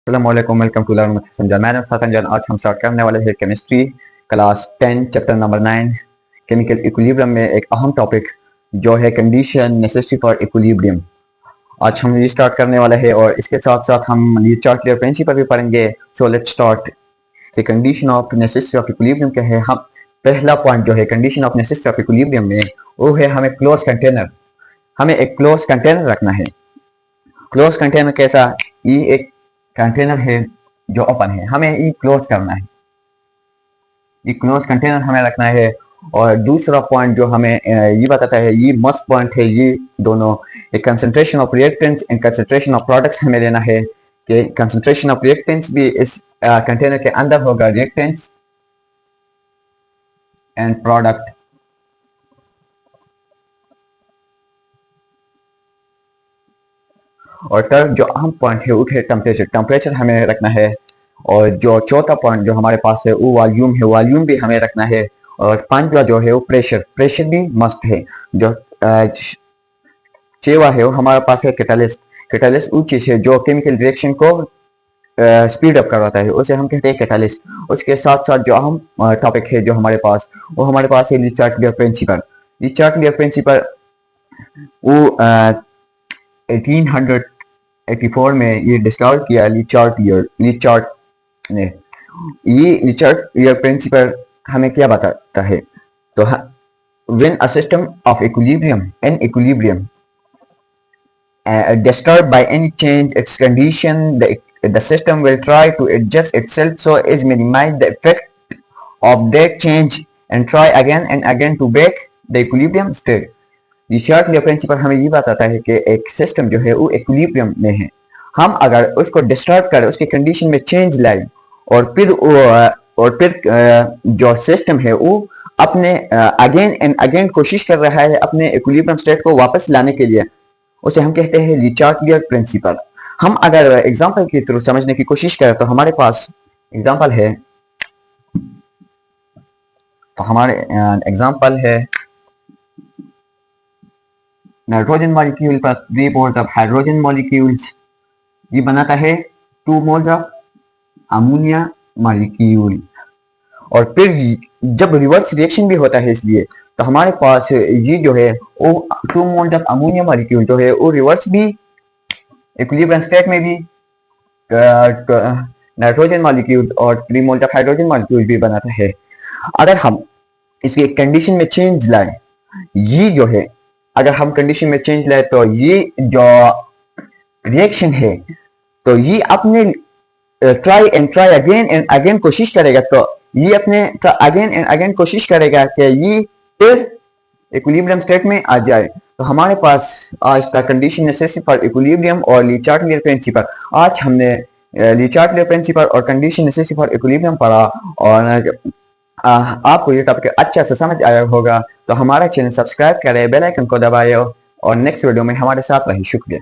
अस्सलामुअलैकुम, welcome to learn with Sanjay. मैं संजय। आज हम स्टार्ट करने वाले हैं chemistry class 10 chapter number 9 chemical equilibrium में एक अहम टॉपिक जो है कंडीशन नेसेसरी फॉर इक्विलिब्रियम। आज हम ये स्टार्ट करने वाले हैं और इसके साथ साथ हम लीचार्ट प्रिंसिपल भी पढ़ेंगे। So let's start. कि condition of necessary of equilibrium क्या है। हम पहला पॉइंट जो है condition of necessary of equilibrium में वो है हमें क्लोज कंटेनर, हमें एक क्लोज कंटेनर रखना है। क्लोज कंटेनर कैसा? ये एक कंटेनर है जो ओपन है, हमें ये क्लोज करना है, ये क्लोज कंटेनर हमें रखना है। और दूसरा पॉइंट जो हमें ये बताता है, ये मस्ट पॉइंट है, ये दोनों एक concentration of reactants and concentration of products हमें लेना है कि कंसंट्रेशन ऑफ रिएक्टेंट्स भी इस कंटेनर के अंदर होगा, रिएक्टेंट्स एंड प्रोडक्ट। और थर्ड जो अहम पॉइंट है वो है टेम्परेचर, टेम्परेचर हमें रखना है। और जो चौथा पॉइंट जो हमारे पास है वो वॉल्यूम है, वॉल्यूम भी हमें रखना है। और पांचवा जो है वो प्रेशर, प्रेशर भी मस्ट है। जो छवा है वो हमारे पास है कैटालिस्ट, कैटालिस्ट वो चीज है जो केमिकल रिएक्शन को स्पीड अप करवाता है, उसे हम कहते हैं कैटालिस्ट। उसके साथ साथ जो अहम टॉपिक है जो हमारे पास, वो हमारे पास है लीचार्ट प्रिंसिपल। लीचार्ट प्रिंसिपल वो 1884 में ये डिस्कवर किया लीचार्ट ने। ये लीचार्ट प्रिंसिपल हमें क्या बताता है? तो when a system of equilibrium in equilibrium disturbed by any change its condition, the system will try to adjust itself so as minimize the effect of that change and try again and again to break the equilibrium state। Le Chatelier principle हमें ये बताता है कि एक system जो है वो equilibrium में है, हम अगर उसको डिस्टर्ब करें, उसके कंडीशन में चेंज लाए और फिर जो सिस्टम है वो अपने अगेन एंड अगेन कोशिश कर रहा है अपने इक्विलिब्रियम स्टेट को वापस लाने के लिए, उसे हम कहते हैं लीचार्ट प्रिंसिपल। हम अगर एग्जांपल के थ्रू समझने की कोशिश करें तो हमारे पास एग्जांपल है, nitrogen molecule plus 3 moles of hydrogen molecules, ये बनाता है 2 मोल्स ऑफ अमोनिया मॉलिक्यूल। और फिर जब रिवर्स रिएक्शन भी होता है इसलिए तो हमारे पास ये जो है वो 2 मोल्स ऑफ अमोनिया मॉलिक्यूल जो है वो रिवर्स भी इक्विलिब्रियम स्टेट में भी नाइट्रोजन मॉलिक्यूल और 3 मोल्स ऑफ हाइड्रोजन मॉलिक्यूल भी बनाता है। अगर हम इसके कंडीशन में चेंज लाए, ये जो है अगर हम कंडीशन में चेंज लाए तो ये जो रिएक्शन है तो ये अपने ट्राई अगेन एंड अगेन कोशिश करेगा, तो ये अपने अगेन एंड अगेन कोशिश करेगा कि ये फिर इक्विलिब्रियम स्टेट में आ जाए। तो हमारे पास आज का कंडीशन नेसेसरी फॉर इक्विलिब्रियम और लीचार्ट प्रिंसिपल, आज हमने लीचार्ट प्रिंसिपल और कंडीशन नेसेसरी फॉर इक्विलिब्रियम पढ़ा। और आपको ये टॉपिक अच्छा से समझ आया होगा तो हमारा चैनल सब्सक्राइब करें, बेल आइकन को दबाएं और नेक्स्ट वीडियो में हमारे साथ रहिए। शुक्रिया।